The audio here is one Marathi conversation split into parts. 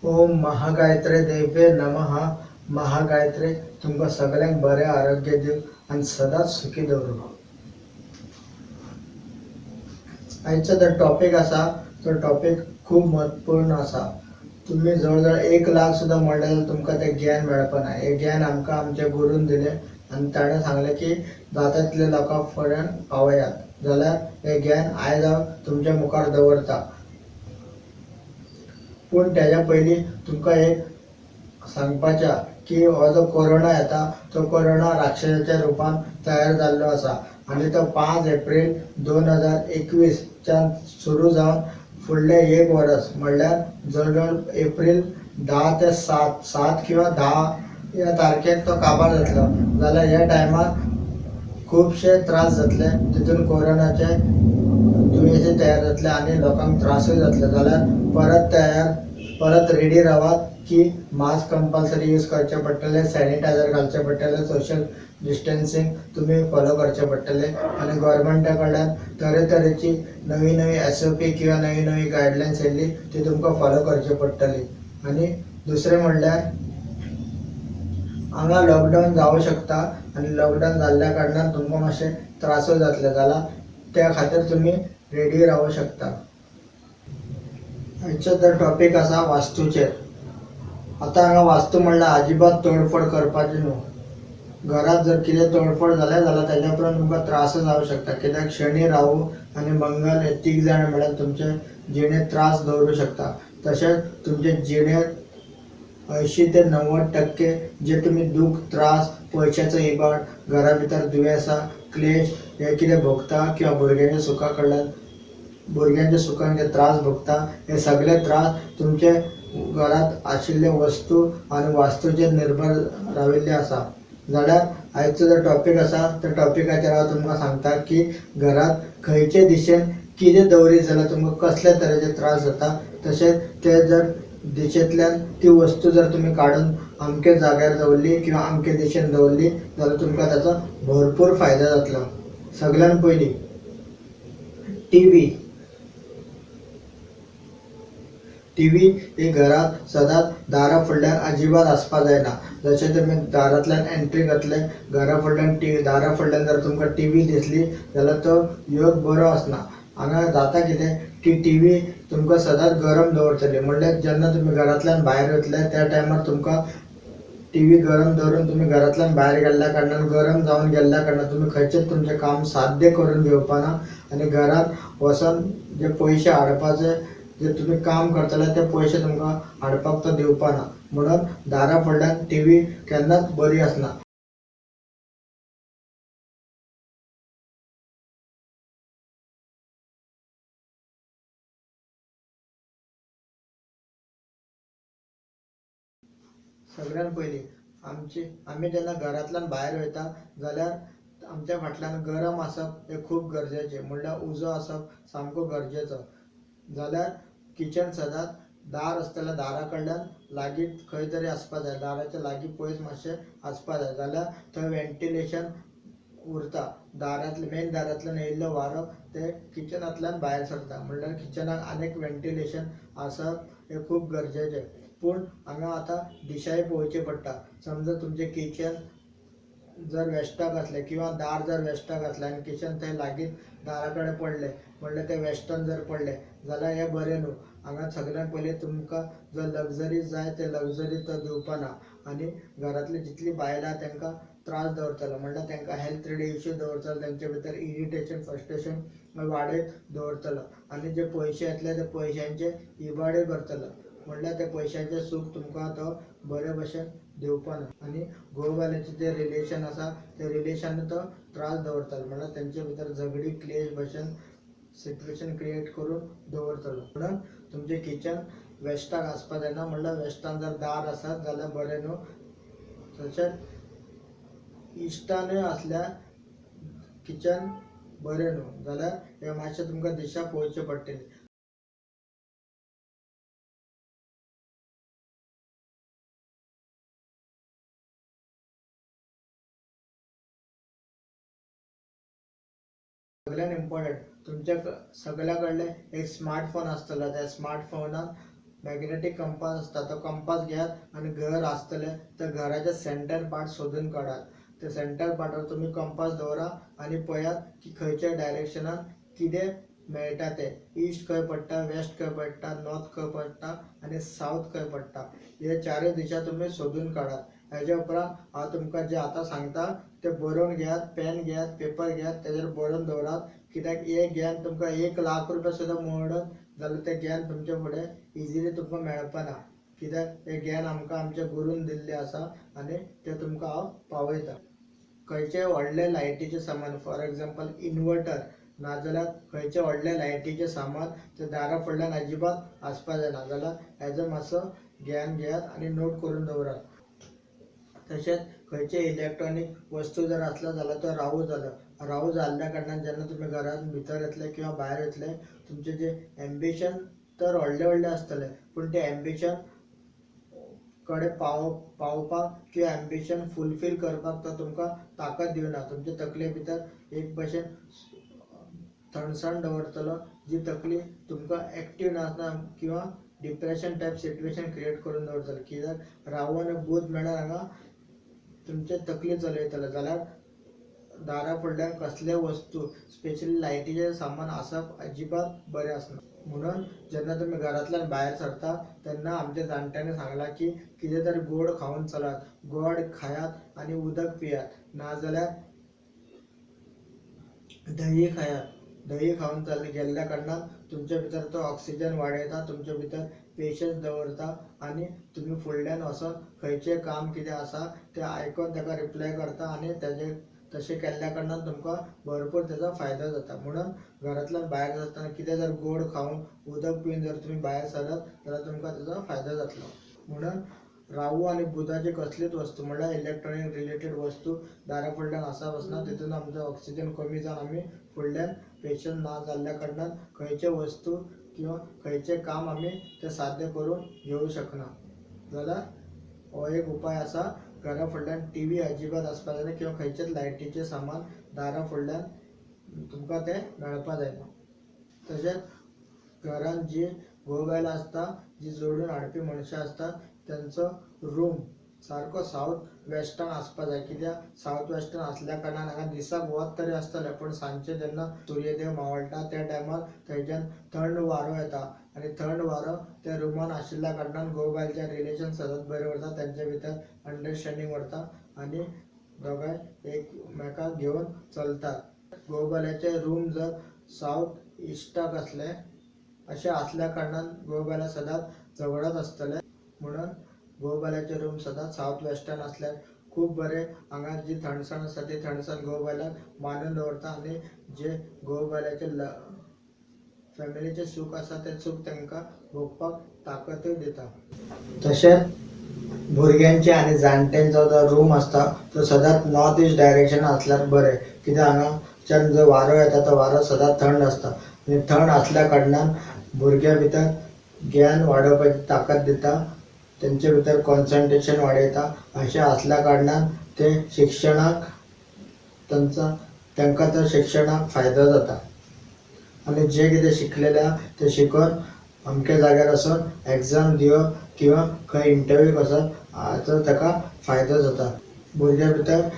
ओम महागायत्रे देवे नमः. महागायत्रे तुमकां सगळ्यांक बरें आरोग्य दिवं आनी सदांच सुखी दवरूं. आयचो जो टॉपिक आसा तो टॉपिक खूब महत्वपूर्ण आसा. तुम्ही जवळ 1 लाख सुद्दां म्हणलें जाल्यार तुमकां तें ज्ञान मेळपाना. हें ज्ञान आमकां आमच्या गुरून दिलें आनी ताणें सांगलें की जाता तितल्या लोकां पर्यंत पावयात. जाल्यार हें ज्ञान आयज हांव तुमच्या मुखार दवरता. पूण तेज्या पयलीं तुमकां एक सांगपाचें की हो जो कोरोना येता तो कोरोना राक्षसाच्या रुपान तयार जाल्लो आसा आनी तो 5 एप्रील 2021 च्यान सुरू जावन फुडलें 1 वर्स म्हणल्यार जवळ एप्रील 10 ते 7 किंवा 10 ह्या तारखेक तो काबार जातलो. जाल्यार ह्या टायमार खुबशे त्रास जातले, तितून कोरोनाचे दुयेंसी तयार जातले आनी लोकांक त्रासूय जातले. जाल्यार परत रेडी रावात की मास्क कंपल्सरी यूज करचे पडटले, सॅनिटायझर घालचे पडटले, सोशल डिस्टन्सिंग तुम्ही फॉलो करचे पडटले आनी गव्हर्मेंटा कडल्यान तरेतरेची नवी SOP किंवा नवी गायडलायन्स येयल्ली ती तुमकां फॉलो करची पडटली. आनी दुसरें म्हणल्यार हांगा लॉकडावन जावं शकता आनी लॉकडावन जाल्ल्या कारणान तुमकां मातशे त्रासूय जातले. जाल्यार त्या खातीर तुमी रेडी रावूं शकता. आयचो तर टॉपिक आसा वास्तूचेर. आतां हांगा वास्तू म्हणल्यार अजिबात तोडफोड करपाची न्हू. घरात जर कितें तोडफोड जालें जाल्यार तेज्या उपरांत तुमकां त्रास जावं शकता. कित्याक शनी राहू आनी मंगळ हे तीग जाण मेळून तुमचे जिणेंत त्रास दवरूं शकता. तशेंच तुमचे जिणेंत 80 ते 90% जे तुमी दूख, त्रास, पयशाचो इबाड, घरा भितर दुयेंसां, क्लेश हे कितें भोगता किंवा भुरग्यांच्या सुखान जे त्रास भोगता हे सगळे त्रास तुमचे घरात आशिल्ले वस्तू आनी वास्तूचेर निर्भर राविल्ले आसा. जाल्यार आयचो जो टॉपिक आसा त्या टॉपिकाचेर हांव तुमकां सांगता की घरात खंयचे दिशेन कितें दवरीत जाल्यार तुमकां कसले तरेचे त्रास जाता. तशेंच ते जर दिशेंतल्यान ती वस्तू जर तुमी काडून अमके जाग्यार दवरली किंवा अमके दिशेन दवरली जाल्यार तुमकां ताचो भरपूर फायदो जातलो. सगळ्यान पयलीं टीव्ही ही घरात सदांच दारा फुडल्यान अजिबात आसपा जायना. जशें तुमी दारांतल्यान एंट्री घातले, घरा फुडल्यान दारा फुडल्यान जर तुमकां टीव्ही दिसली जाल्यार तो योग बरो आसना. हांगा जाता कितें की टीव्ही तुमकां सदांच गरम दवरतली. म्हणल्यार जेन्ना तुमी घरांतल्यान भायर वतले त्या टायमार तुमकां टीव्ही गरम दवरून तुमी घरांतल्यान भायर गेल्ल्या कारणान गरम जावन गेल्ल्या कारणान तुमी खंयचेच तुमचें काम साध्य करून घेवपाना आनी घरांत वचून जे पयशे हाडपाचे जे तुमी काम करतले ते पयशे तुमकां हाडपाक तो दिवपाना. म्हणून दारा फुडल्यान टीव्ही केन्नाच बरी आसना. सगळ्यान पयलीं आमी जेन्ना घरांतल्यान भायर वयता जाल्यार आमच्या फाटल्यान गरम आसप हें खूब गरजेचें. म्हणल्यार उजो आसप सामको गरजेचो. जाल्यार किचन सदांच दार आसता दारा कडल्यान लागीं खंय तरी आसपा जाय. दाराच्या लागीं पयस मातशें आसपा जाय. जाल्यार थंय वेंटिलेशन उरता. मेन दारांतल्यान येयल्लो वारो ते किचनांतल्यान भायर सरता. म्हणल्यार किचनाक आनीक वेंटिलेशन आसप हें खूब गरजेचें. पूण हांगा आतां दिशाय पळोवची पडटा. समजा तुमचें किचन जर वेस्टाक आसलें किंवा दार जर वेस्टाक आसलें आनी किचन थंय लागीं दारा कडेन पडलें म्हणल्यार तें वेस्टान जर पडलें जाल्यार हें बरें न्हू. हांगा सगळ्यान पयलीं तुमकां जो लग्जरी जाय ते लग्जरी तो दिवपाना आनी घरांतली जितलीं बायलां तांकां त्रास दवरतलो. म्हणल्यार तांकां हेल्थ रिलेटेड इश्यू दवरतलो. तांचे भितर इरिटेशन, फ्रस्ट्रेशन वाडयत दवरतलो आनी जे पयशे येतले ते पयशांचे इबाडूय करतलो. म्हणल्यार ते पयशांचें सूख तुमकां तो बरे भशेन दिवपाना आनी घोव जे रिलेशन आसा ते रिलेशन तो त्रास दवरतलो. म्हणल्यार तेंचे भितर झगडी, क्लेश भशेन सिच्युएशन क्रिएट करून दवरतलो. म्हणून तुमचें किचन वेस्टाक आसपा जायना. म्हणल्यार वेस्टान जर दार आसत जाल्यार बरें न्हू. तशेंच इश्टानूय आसल्यार किचन बरें न्हू. जाल्यार हे मातशें तुमकां दिशा पळोवची पडटली. सगळ्यान इम्पॉर्टंट तुमच्या सगळ्या कडले एक स्मार्टफोन आसतलो. त्या स्मार्टफोनान मॅग्नेटिक कंपास असता तो कंपास घेयात आणि घर असतले तर घराचे सेंटर पार्ट शोधून काढात. ते सेंटर पार्टवर तुम्ही कंपास दवरा आणि पळयात की खंयच्या डायरेक्शनान कितें मेळटा ते. ईस्ट खंय पडटा, वेस्ट खंय पडटा, नॉर्थ खंय पडटा आणि साऊथ खंय पडटा. हे चारय दिशा तुम्ही शोधून काढात. हेच्या उपरांत हांव तुमकां जे आतां सांगता ते बरोवन घेयात, पेन घेयात, पेपर घेयात, तेजेर बरोवन दवरात. कित्याक हे ज्ञान तुमकां 1,00,000 रुपया सुद्दां मोडत जाल्यार तें ज्ञान तुमचे फुडें इजिली तुमकां मेळपाना. कित्याक हें ज्ञान आमकां आमच्या गुरून दिल्लें आसा आनी तें तुमकां हांव पावयता. खंयचेय व्हडले लायटीचे सामान, फॉर एग्जांपल इन्वर्टर नाजाल्यार खंयचें व्हडलें लायटीचें सामान तें दारा फुडल्यान अजिबात आसपाक जायना. जाल्यार हेजो मातसो ज्ञान घेयात आनी नोट करून दवरात. तशेंच खंयचेय इलेक्ट्रॉनीक वस्तू जर आसलो जाल्यार तो रावू जालो. रावू जाल्ल्या कारणान जेन्ना तुमी घरांत भितर येतले किंवा भायर येतले तुमचें जें एम्बिशन तर व्हडलें आसतलें पूण तें एम्बिशन कडेन पावपाक किंवा एम्बिशन फुलफील करपाक तो तुमकां ताकद दिवना. तुमचे तकले भितर एक भशेन थंडसाण दवरतलो जी तकली तुमकां एक्टीव नासतना किंवा डिप्रेशन टायप सिट्युएशन क्रिएट करून दवरतली. कित्याक राहू आनी बुध मेळ्ळ्यार हांगा तुमचे तकली चलयतले. जाल्यार दारा फुडल्यान कसले वस्तू स्पेशली लायटीचे सामान आसप अजिबात बरें आसना. म्हणून जेन्ना तुमी घरांतल्यान भायर सरता तेन्ना आमच्या जाणट्यांनी सांगलां की कितें तरी गोड खावन चलात. गोड खायात आनी उदक पियात. नाजाल्यार दही खायात. दही खावन गेल्ल्या कारणान तुमच्या भितर तो ऑक्सिजन वाडयता, तुमच्या भितर पेशन्स दवरता आनी तुमी फुडल्यान वचोन खंयचें काम कितें आसा तें आयकोन ताका रिप्लाय करता आनी तेजें तशें केल्ल्या कारणान तुमकां भरपूर तेजो फायदो जाता. म्हणून घरांतल्यान भायर सरतना कितें जर गोड खावन उदक पिवन जर तुमी भायर सरत जाल्यार तुमकां तेजो फायदो जातलो. म्हणून राहू आनी बुधाची कसलीच वस्तू म्हणल्यार इलेक्ट्रॉनीक रिलेटेड वस्तू दारा फुडल्यान आसप आसना. तितून आमचो ऑक्सिजन कमी जावन आमी फुडल्यान पेशंट ना जाल्ल्या कारणान खंयचे वस्तू किंवा खंयचें काम आमी तें साध्य करून घेवंक शकना. जाल्यार हो एक उपाय आसा. घरा फुडल्यान टीव्ही अजिबात आसपाक जायना किंवा खंयचेच लायटीचें सामान दारा फुडल्यान तुमकां तें मेळपाक जायना. तशेंच घरान जी घोव बायलां आसता, जी जोडून हाडपी मनशां आसता तेंचो रूम सारको साऊथ वेस्टर्न आसपाक जाय. कित्याक साऊथ वेस्टर्न आसल्या कारणान हांगा दिसाक वत तरी आसतलें पूण सांजचें जेन्ना सूर्यदेव मावळटा त्या टायमार थंयच्यान थंड वारो येता आनी थंड वारो त्या रुमान आशिल्ल्या कारणान घोव बायलेचें रिलेशन सदांच बरें उरता. तेंचे भितर अंडरस्टँडींग उरता आनी दोगांय एकमेकाक घेवन चलतात. घोव बायलाचे रूम जर साऊथ इस्टाक असले अशें आसल्या कारणान घोव बायलां सदांच झगडत आसतले. म्हणून घोव बायलाचे रूम सदांच साऊथ वेस्टर्न आसल्यार खूब बरें. हांगा जी थंडसाण आसा ती थंडसाण घोव बायलांक मानून दवरता आनी जे घोव बायलाचे फॅमिलीचें सूख आसा तें सूख तांकां भोगपाक ताकतूय दिता. तशेंच भुरग्यांचे आनी जाणट्यांचो जो रूम आसता तो सदांच नॉर्थ ईस्ट डायरेक्शनान आसल्यार बरें. कित्याक हांगाच्यान जो वारो येता तो वारो सदांच थंड आसता आनी थंड आसल्या कारणान भुरग्यां भितर ज्ञान वाडोवपाची ताकद दिता. तेंचे भितर कॉन्सन्ट्रेशन वाडयता. अशें आसल्या कारणान ते शिक्षणाक तांकां तो शिक्षणाक फायदो जाता आनी जे कितें शिकलेले ते शिकून अमके जाग्यार वचून एग्जाम दिवप किंवा खंय इंटरव्यूक वचप हाचो ताका फायदो जाता. भुरग्यां भितर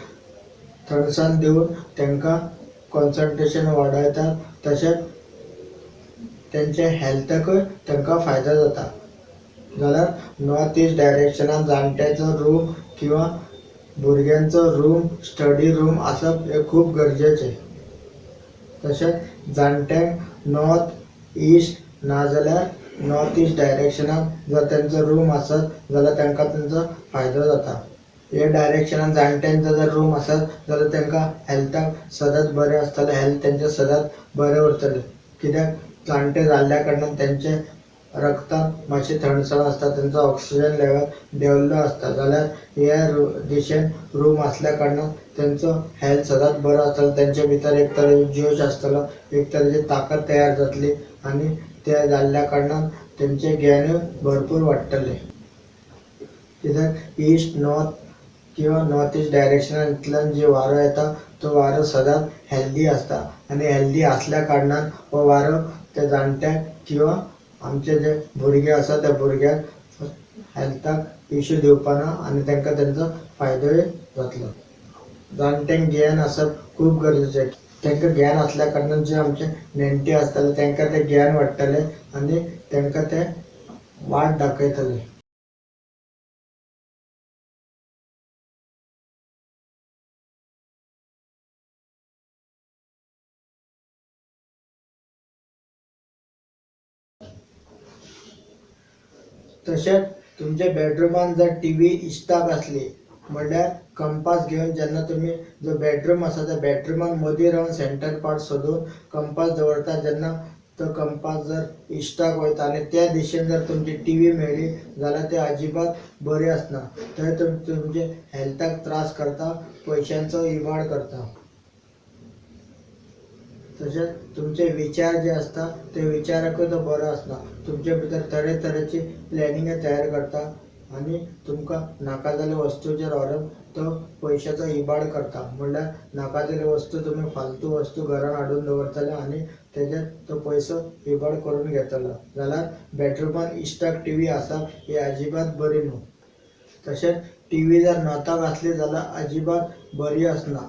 थंडसाण दिवन तांकां कॉन्सन्ट्रेशन वाडयता. तशेंच तेंचे हेल्थाकूय तांकां फायदो जाता. जाल्यार नॉर्थ ईस्ट डायरेक्शनान जाणट्याचो रूम किंवा भुरग्यांचो रूम स्टडी रूम आसप हें खूब गरजेचें. तशेंच जाणट्यांक नॉर्थ ईस्ट नाजाल्यार नॉर्थ ईस्ट डायरेक्शनान जर तेंचो रूम आसत जाल्यार तांकां तेंचो फायदो जाता. हे डायरेक्शनान जाणट्यांचो जर रूम आसत जाल्यार तांकां हेल्थाक सदांच बरें आसतलें. हेल्थ तेंचें सदांच बरें उरतलें. कित्याक जाणटे जाल्ल्या कारणान तेंचे रगतान मातशी थंडसाण आसता. तेंचो ऑक्सिजन लेवल देंवल्लो आसता. जाल्यार हे दिशेन रूम आसल्या कारणान तेंचो हेल्थ सदांच बरो आसतलो. तेंचे भितर एक तरेचो जोश आसतलो, एक तरेची ताकद तयार जातली आनी ते जाल्ल्या कारणान तेंचें ज्ञानूय भरपूर वाडटलें. कित्याक ईस्ट नॉर्थ किंवा नॉर्थ ईस्ट डायरेक्शनांतल्यान जो वारो येता तो वारो सदांच हेल्दी आसता आनी हेल्दी आसल्या कारणान हो वारो त्या जाणट्यांक किंवा आमचे जे भुरगे आसा त्या भुरग्यांक हेल्थाक इश्यू दिवपाना आनी तांकां तेंचो फायदोय जातलो. जाणट्यांक ज्ञान आसप खूब गरजेचें. तांकां ज्ञान असल्या कारणान जे आमचे नेणटे आसतले तांकां तें ज्ञान वाडटलें आनी तांकां तें वाट दाखयतले. तशेंच तुमच्या बेडरूमान जर टीव्ही इश्टाक आसली म्हणल्यार कंपास घेवन जेन्ना तुमी जो बेडरूम आसा त्या बेडरूमान मदीं रावन सेंटर पार्ट सोदून कंपास दवरता, जेन्ना तो कंपास जर इश्टाक वयता आनी त्या दिशेन जर तुमची टीव्ही मेळ्ळी जाल्यार ती अजिबात बरी आसना. थंय तुमचे हेल्थाक त्रास करता, पयशांचो इबाड करता. तशेंच तुमचे विचार जे आसता ते विचाराकूय तो बरो आसना. तुमचे भितर तरेतरेची प्लॅनिंग तयार करता आनी तुमकां नाका जाल्ल्या वस्तूचेर व्हरून तो पयशांचो इबाड करता. म्हणल्यार नाका जाल्ल्यो वस्तू तुमी फालतू वस्तू घरान हाडून दवरतले आनी तेजेर तो पयसो इबाड करून घेतलो. जाल्यार बेडरूमान इश्टाक टीव्ही आसप ही अजिबात बरी न्हू. तशेंच टीव्ही जर नॉताक आसली जाल्यार अजिबात बरी आसना.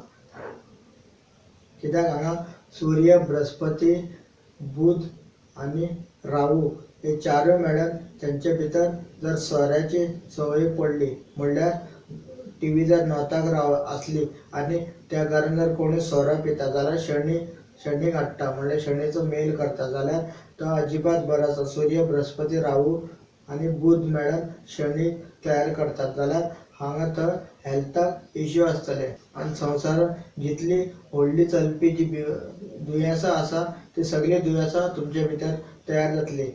कित्याक हांगा सूर्य, बृहस्पती, बुध आनी राहू हे चारूय मेळून तेंचे भितर जर सोऱ्याची संवय पडली म्हणल्यार टीव्ही जर नॉताक आसली आनी त्या घरान जर कोणी सोरो पिता जाल्यार शनी हाडटा, म्हणल्यार शनीचो मेल करता जाल्यार तो अजिबात बरो आसा. सूर्य, बृहस्पती, राहू आनी बुध मेळून शनी तयार करतात जाल्यार हांगा तर हेल्थाक इश्यू आसतले. आनी संवसारान जितली व्हडली चलपी जी दुयेंसां आसा ती सगळी दुयेंसां तुमचे भितर तयार जातली.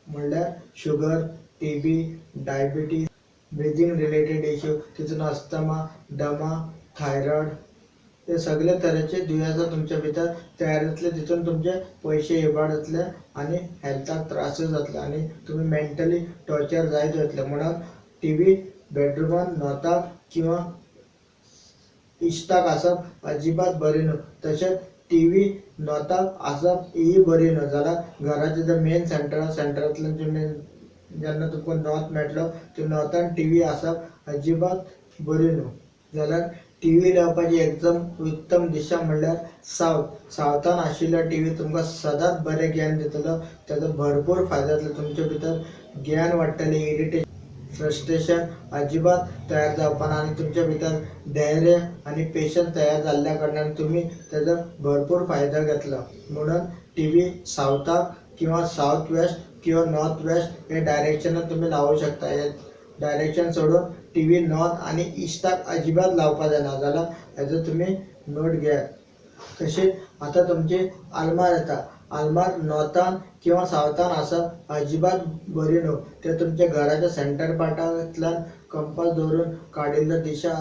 म्हणल्यार sugar, TB, diabetes, breathing related issue, तितून अस्थमा, दमा, थायरॉयड हे सगळे तरेचे दुयेंसां तुमच्या भितर तयार जातले. तितून तुमचे पयशे इबाड जातले आनी हेल्थाक त्रासूय जातले आनी तुमी मेंटली टॉर्चर जायत वतले. म्हणून टीव्ही बेडरूमान नॉताक किंवा इश्टाक आसप अजिबात बरी न्हू. तशेंच टीव्ही नॉताक आसप ही बरी न्हू. जाल्यार घराचें जर मेन सेंटरांतल्यान तुमी जेन्ना तुमकां नॉत मेळटलो त्या नॉतान टीव्ही आसप अजिबात बरी न्हू. जाल्यार टीव्ही लावपाची एकदम उत्तम दिशा म्हणल्यार सावथान आशिल्लो टीव्ही तुमकां सदांच बरें ज्ञान दितलो. ताचो भरपूर फायदो जातलो. तुमचे भितर ज्ञान वाडटलें, इरिटेशन, फ्रस्ट्रेशन अजिबात तयार जावपाना आनी तुमच्या भितर धैर्य आनी पेशन्स तयार जाल्ल्या कारणान तुमी ताचो भरपूर फायदो घेतलो. म्हणून टीव्ही सावथाक किंवा सावथ वेस्ट किंवा नॉर्थ वेस्ट हे डायरेक्शनान तुमी लावूं शकता. हे डायरेक्शन सोडून टीव्ही नॉर्थ आनी इश्टाक अजिबात लावपा जायना. जाल्यार हेजो तुमी नोट घेयात. तशेंच आतां तुमची आलमार येता. आलमार नॉर्थान किंवा सावथान आसप अजिबात बरी न्हू. ते तुमच्या घराच्या सेंटर पार्टांतल्यान कंपास दवरून काडिल्लो दिशा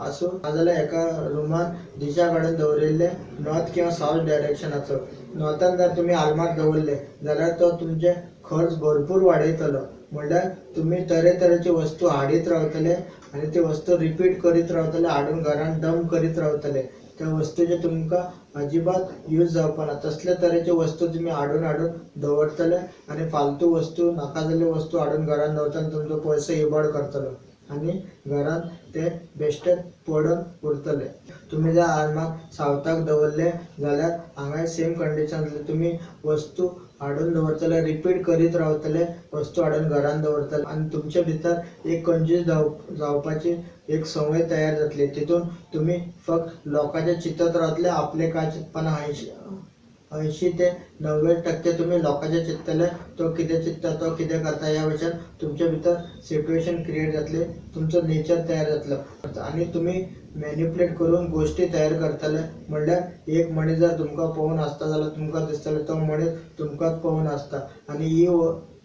आसूं नाजाल्यार एका रुमान दिशा काडून दवरिल्ले नॉर्थ किंवा सावथ डायरेक्शनाचो. नॉर्थान जर तुमी आलमार दवरले जाल्यार तो तुमचे खर्च भरपूर वाडयतलो. म्हणल्यार तुमी तरेतरेची वस्तू हाडीत रावतले आनी ती वस्तू रिपीट करीत रावतले, हाडून घरान डंप करीत रावतले. त्या वस्तूचे तुमकां अजिबात यूज जावपाना. तसले तरेचे वस्तू तुमी हाडून दवरतले आनी फालतू वस्तू, नाका जाल्ल्यो वस्तू हाडून घरान दवरतले, तुमचो पयसो इबाड करतलो आनी घरान ते बेश्टेच पडून उरतले. तुमी जर आलमार सावथाक दवरले जाल्यार हांगाय सेम कंडिशन जातली. तुमी वस्तू हाडून दवरतले, रिपीट करीत रावतले, वस्तू हाडून घरान दवरतले आनी तुमचे भितर एक कंजूस जावपाची एक संवय तयार जातली. तितून तुमी फक्त लोकांचे चिंतत रावतले, आपले काय चिंतपाना. 80 ते 90% तुमी लोकांचे चिंततले, तो कितें चिंतता, तो कितें करता ह्या भशेन तुमचे भितर सिट्युएशन क्रिएट जातली. तुमचो नेचर तयार जातलो आनी तुमी मॅन्युप्युलेट करून गोश्टी तयार करतले. म्हणल्यार एक मनीस जर तुमकां पळोवन आसता जाल्यार तुमकां दिसतलें तो मनीस तुमकांच पळोवन आसता आनी ही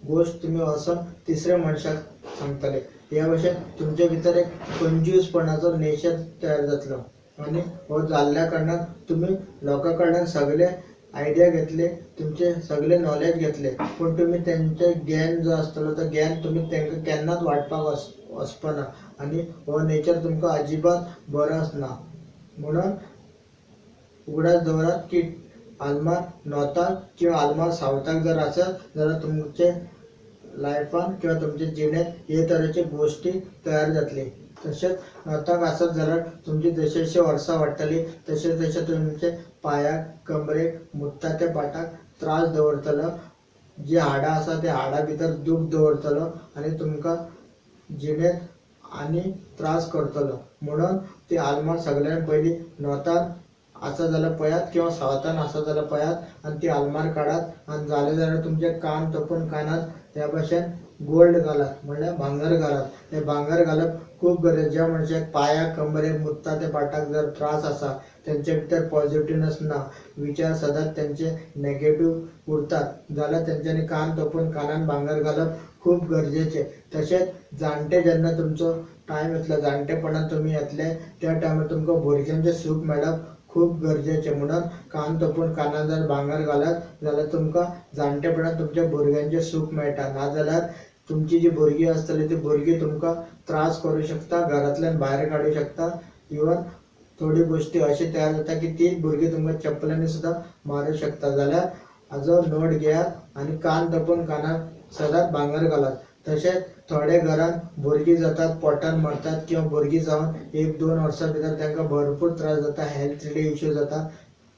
गोश्ट तुमी वचून तिसऱ्या मनशाक सांगतले. ह्या भशेन तुमचे भितर एक कंजूसपणाचो नेचर तयार जातलो आनी हो जाल्ल्या कारणान तुमी लोकां कडल्यान सगळे आयडिया घेतले, तुमचे सगळे नॉलेज घेतले, पूण तुमी तेंचे ज्ञान जो आसतलो तो ज्ञान तुमी तांकां केन्नाच वाटपाक वचपाना आनी हो नेचर तुमकां अजिबात बरो आसना. म्हणून उगडास दवरात की आलमार नॉताक किंवा आलमार सावताक जर असेल जाल्यार तुमचे लायफान किंवा तुमच्या जिणेंत हे तरेचे गोष्टी तयार जातली। तशेंच नॉताक आसत जाल्यार तुमची जशी जशी वर्सां वाडटली तशें तशें तुमचे पायाक कमरेक मुट्टा ते पाटाक त्रास दवरतलो, जी हाडां आसा त्या हाडां भितर दूख दवरतलो आनी तुमकां जिणेंत आनी त्रास करतलो। म्हणून ती आलमार सगळ्यान पयलीं नॉतान आसा जाल्यार पळयात किंवा सावतान आसा जाल्यार पळयात आनी ती आलमार काडात आनी जालें जाल्यार तुमचे कान तोपून कानात त्या भाशेन गोल्ड घालात म्हणल्यार भांगर घालात। हे भांगर घालप खूब गरजेचें। ज्या मनशाक पायाक कमरेक मुट्टा ते पाटाक जर त्रास आसा तेंचे भितर पॉझिटिव्हनेस ना, विचार सदांच तेंचे नेगेटिव्ह उरतात जाल्यार तेंच्यांनी कान तोपून कानान भांगर घालप खूब गरजेचें। तशेंच जाणटे जेन्ना तुमचो टायम येतलो, जाणटेपणांत तुमी येतले त्या टायमार तुमकां भुरग्यांचें सूख मेळप खूब गरजेचें। म्हणून कान तोपून कानान जर भांगर घालत जाल्यार तुमकां जाणटेपणांत तुमच्या भुरग्यांचें सूख मेळटा। नाजाल्यार तुमची जी भुरगीं आसतलीं ती भुरगीं तुमकां त्रास करूं शकता, घरांतल्यान भायर काडूं शकता। इवन थोडी गोश्टी अशी तयार जाता की ती भुरगीं तुमकां चपलांनी सुद्दां मारूं शकता। जाल्यार हाजो नोट घेयात आनी कान तोपून कानान सदांच भांगर घालात। तशेंच थोडे घरांत भुरगीं जातात पोटान मरतात किंवा भुरगीं जावन 1-2 वर्सां भितर तांकां भरपूर त्रास जाता, हेल्थ रिलेटेड इश्यू जाता,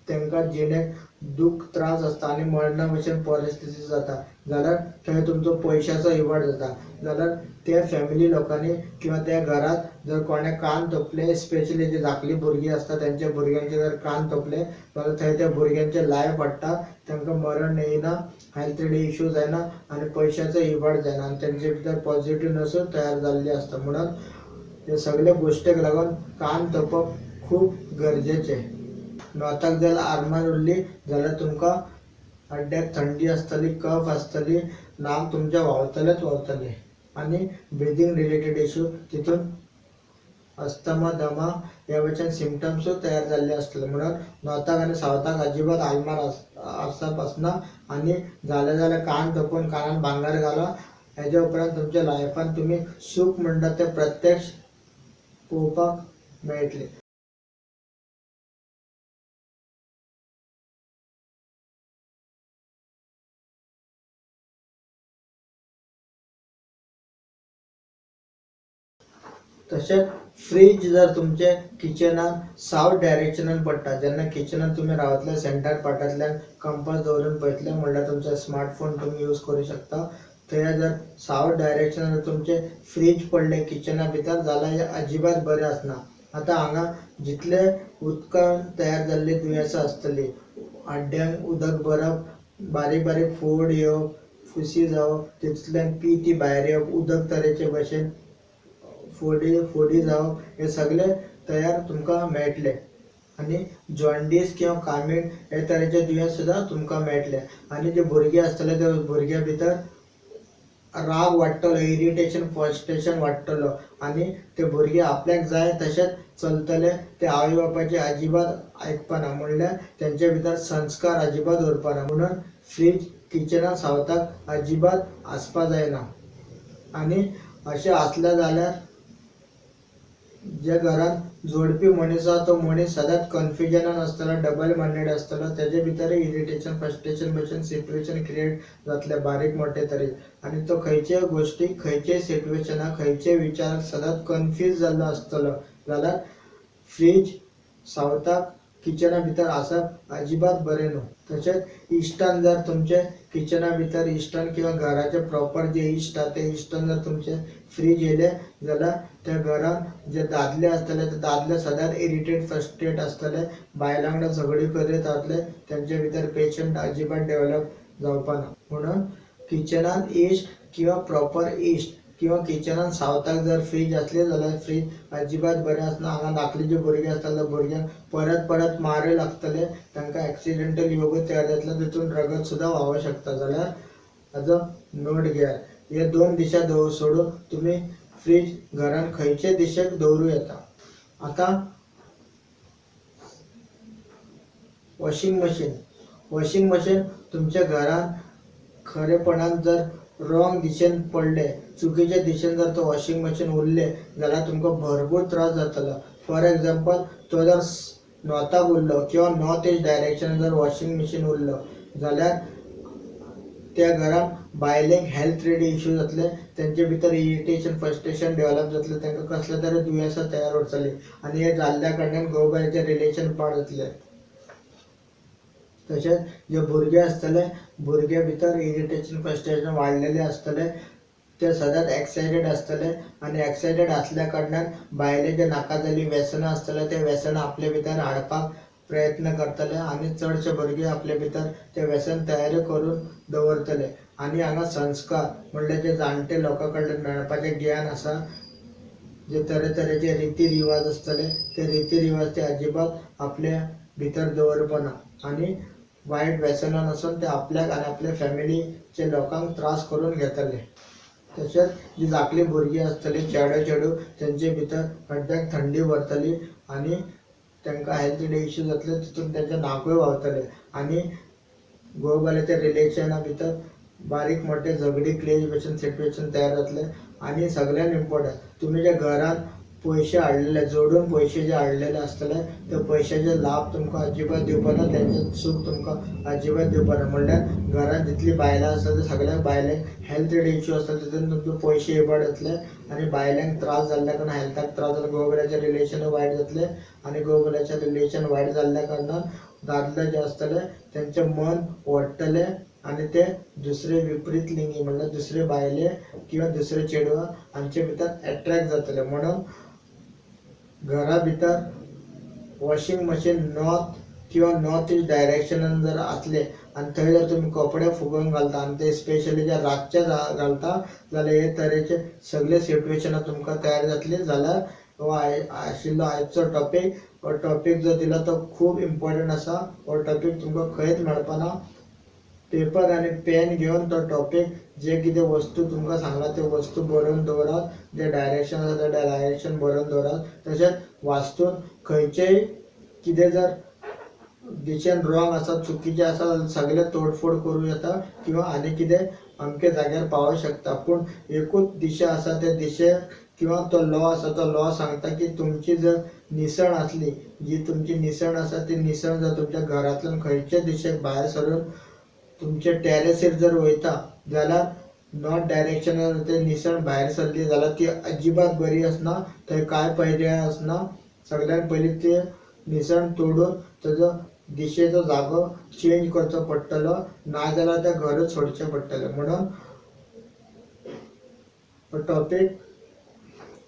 तांकां जिणेक दूख त्रास आसता आनी मरणा भशेन परिस्थिती जाता। जाल्यार थंय तुमचो पयशांचो इबाड जाता। जाल्यार त्या फॅमिली लोकांनी किंवा त्या घरांत जर कोणें कान तोपले, स्पेशली जी धाकलीं भुरगीं आसता तेंच्या भुरग्यांचे जर कान तोपले जाल्यार थंय त्या भुरग्यांचें लायफ वाडटा, तांकां मरण येयना, हेल्थ रिलेटेड इश्यू जायना आनी पयशांचो इबाड जायना आनी तेंचे भितर पॉझिटिव्हनेसूय तयार जाल्ली आसता। म्हणून हे सगळे गोश्टीक लागून कान तोपप खूब गरजेचें। नॉताक जर आलमार उरली जाल्यार तुमकां हड्ड्याक थंडी आसतली, कफ आसतली, नाक तुमचे व्हांवतलेच व्हांवतले आनी ब्रिदींग रिलेटेड इश्यू तितून अस्थमा, दमा ह्या भशेन सिम्पटम्सूय तयार जाल्ले आसतले। म्हणून नॉताक आनी सावताक अजिबात आलमार आसप आसना आनी जालें जाल्यार कान तोपून कानान भांगर घाला। हेज्या उपरांत तुमच्या लायफान तुमी सूख म्हणटा तें प्रत्यक्ष पळोवपाक मेळटलें। तशेंच फ्रीज जर तुमचे किचनात सावथ डायरेक्शनान पडटा, जेन्ना किचनात तुमी रावतले सेंटर पार्टांतल्यान कंपास दवरून पळयतले म्हणल्यार तुमचो स्मार्टफोन तुमी यूज करूं शकता। थंय जर सावथ डायरेक्शनान तुमचे फ्रीज पडले किचना भितर जाल्यार हें अजिबात बरें आसना। आतां हांगा जितले उदकान तयार जाल्ली दुयेंसां आसतलीं, हड्ड्यांक उदक भरप, बारीक बारीक फोड येवप, फुसी जावप, तितूंतल्यान पी ती भायर येवप, उदक तरेचे भशेन फोडी जावप, हे सगळे तयार तुमकां मेळटले आनी जॉन्डीस किंवा कामीण हे तरेचे दुयेंस सुद्दां तुमकां मेळटले। आनी जे भुरगे आसतले त्या भुरग्यां भितर राग वाडटलो, इरिटेशन, फ्रस्ट्रेशन वाडटलो आनी ते भुरगे आपल्याक जाय तशेंच चलतले, ते आवय बापायचे अजिबात आयकपाना, म्हणल्यार तेंचे भितर संस्कार अजिबात उरपाना। म्हणून फ्रीज किचनात सावताक अजिबात आसपा जायना आनी अशें आसलें जाल्यार ज्या घरांत जोडपी मनीस आसा तो मनीस सदांच कन्फ्युजनान आसतलो, डबल मायंडेड आसतलो, तेजे भितरूय इरिटेशन, फ्रस्ट्रेशन भशेन सिट्युएशन क्रिएट जातले बारीक मोठे तरेन आनी तो खंयच्याय गोश्टीक, खंयच्याय सिट्युएशनाक, खंयच्याय विचाराक सदांच कन्फ्यूज जाल्लो आसतलो। जाल्यार फ्रीज सावताक किचना भितर आसप अजिबात बरें न्हू। तशेंच इश्टान जर तुमचे किचना भितर इश्टान किंवा घराचे प्रॉपर जे इश्ट आसा ते इश्टान जर तुमचे फ्रीज येयले जाल्यार त्या घरान जे दादले आसतले ते दादले सदांच इरिटेट, फ्रस्ट्रेट आसतले, बायलां वांगडा झगडीं करीत रावतले, तेंचे भितर पेशंट अजिबात डेवलप जावपाना। म्हणून किचनान इश्ट किंवा प्रॉपर इश्ट किंवा किचनान सावताक जर फ्रीज आसली जाल्यार फ्रीज अजिबात बरें आसना। हांगा धाकलीं जीं भुरगीं आसतले भुरग्यांक परत परत मारूय लागतले, तांकां एक्सिडेंटल योगूय तयार जातले, तितून रगत सुद्दां व्हांवूंक शकता। जाल्यार हाजो नोट घेयात। हे 2 दिशा सोडून तुमी फ्रीज घरान खंयचे दिशेक दवरूं येता। आतां वॉशिंग मशीन तुमच्या घरान खरेपणान जर रॉंग दिशेन पडले, चुकीच्या दिशेन जर तो वॉशिंग मशीन उरले जाल्यार तुमकां भरपूर त्रास जातलो। फॉर एग्जांपल तो जर नॉर्थाक उरलो किंवा नॉर्थ ईस्ट डायरेक्शन जर वॉशिंग मशीन उरलो जाल्यार त्या घरान बायलेक हेल्थ रिलेटेड इश्यू जातले, त्यांचे भितर इरिटेशन फ्रस्ट्रेशन डेव्हलप जातले, तांकां कसले तरी दुयेंसां तयार उरतली आनी हे जाल्ल्या कारणान घोव बायलेचे रिलेशन पाड जातले. तशेंच जे भुरगे आसतले भुरगे भितर इरिटेशन फ्रस्ट्रेशन वाडलेले आसतले, ते सदांच एक्सायटेड आसतले आनी एक्सायटेड आसल्या कारणान बायले जे नाका जाल्ली व्यसनां आसतले ते व्यसनां आपले भितर हाडपाक प्रयत्न करतले आनी चडशे भुरगे आपले भितर ते व्यसन तयारी करून दवरतले. आनी हांगा संस्कार म्हणल्यार जे जाणटे लोकां कडल्यान मेळपाचें ज्ञान आसा, जे तरेतरेचे रिती रिवाज आसतले ते रिती रिवाज ते अजिबात आपल्या भितर दवरपना आनी वायट व्यसनान वचून ते आपल्याक आनी आपल्या फॅमिलीचे लोकांक त्रास करून घेतले. तशेंच जी धाकली भुरगीं आसतली चेडो चेडू तेंचे भितर हड्ड्याक थंडी भरतली आनी तांकां हेल्थ इश्यू जातले, तितून तेंचे नाकूय व्हांवतले आनी घोव बायलेच्या रिलेशना भितर बारीक मोठे झगडी क्लेश भशेन सिट्युएशन तयार जातले. आनी सगळ्यान इम्पॉर्टंट तुमी जे घरान पयशे हाडलेले जोडून पयशे जे हाडलेले आसतले ते पयशाचे लाभ तुमकां अजिबात दिवपाना, तेंचें सूख तुमकां अजिबात दिवपाना. म्हणल्यार घरान जितली बायलां आसता ते सगळ्या बायलेक हेल्थ रिलेटेड इश्यू आसता, तितून तुमचे पयशे इबाड जातले आनी बायलांक त्रास जाल्ल्या कारणान हेल्थाक त्रास जालो, घोव बायलाचे रिलेशन वायट जातले आनी घोव बायलाचे रिलेशन वायट जाल्ल्या कारणान दादले जे आसतले तेंचें मन ओडटलें आनी ते दुसरे विपरीत लिंगी म्हणल्यार दुसरे बायले किंवा दुसरे चेडवा हांचे भितर एट्रॅक्ट जातले. म्हणून घरा भितर वॉशिंग मशीन नॉर्थ किंवा नॉर्थ ईस्ट डायरेक्शनान जर आसले आनी थंय जर तुमी कपडे फुगोवन घालता आनी ते स्पेशली जे रातचे घालता जाल्यार हे तरेचे सगळे सिट्युएशनां तुमकां तयार जातली. जाल्यार हो आशिल्लो आयचो टॉपीक. हो टॉपीक जो दिला तो खूब इम्पॉर्टंट आसा. हो टॉपीक तुमकां खंयच मेळपाना. पेपर आनी पेन घेवन तो टॉपीक जे कितें वस्तू तुमकां सांगला ते वस्तू बरोवन दवरात, जे डायरेक्शन आसा ते डायरेक्शन बरोवन दवरात. तशेंच वाचतून खंयचेय कितें जर दिशेन रॉंग आसा चुकीचें आसा जाल्यार सगळे तोडफोड करूं येता किंवा आनी कितें अमके जाग्यार पावूं शकता. पूण एकूच दिशा आसा ते दिशे किंवा तो लॉ आसा तो लॉ सांगता की तुमची जर निसण आसली, जी तुमची निसण आसा ती निसण जर तुमच्या घरांतल्यान खंयचे दिशेक भायर सरून तुमचे टॅरेसीर जर वयता जाल्यार नॉर्थ डायरेक्शनान ते निसण भायर सरली जाल्यार ती अजिबात बरी आसना, थंय कांय पर्याय आसना. सगळ्यान पयलीं ती निसण तोडून ताजो दिशेचो जागो चेंज करचो पडटलो, नाजाल्यार तें घरच सोडचें पडटलें. म्हणून हो टॉपीक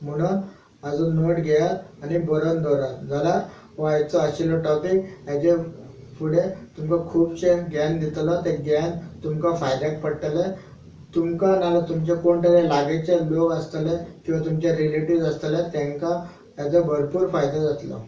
म्हणून आजून नोट घेयात आनी बरोवन दवरात. जाल्यार हो आयचो आशिल्लो टॉपीक. हेजे फुडें तुमकां खुबशें ज्ञान दितलो. तें ज्ञान तुमकां फायद्याक पडटलें. तुमकां नाजाल्यार तुमचे कोण तरी लागींचे लोक आसतले किंवा तुमचे रिलेटिव्स आसतले तांकां हेजो भरपूर फायदो जातलो.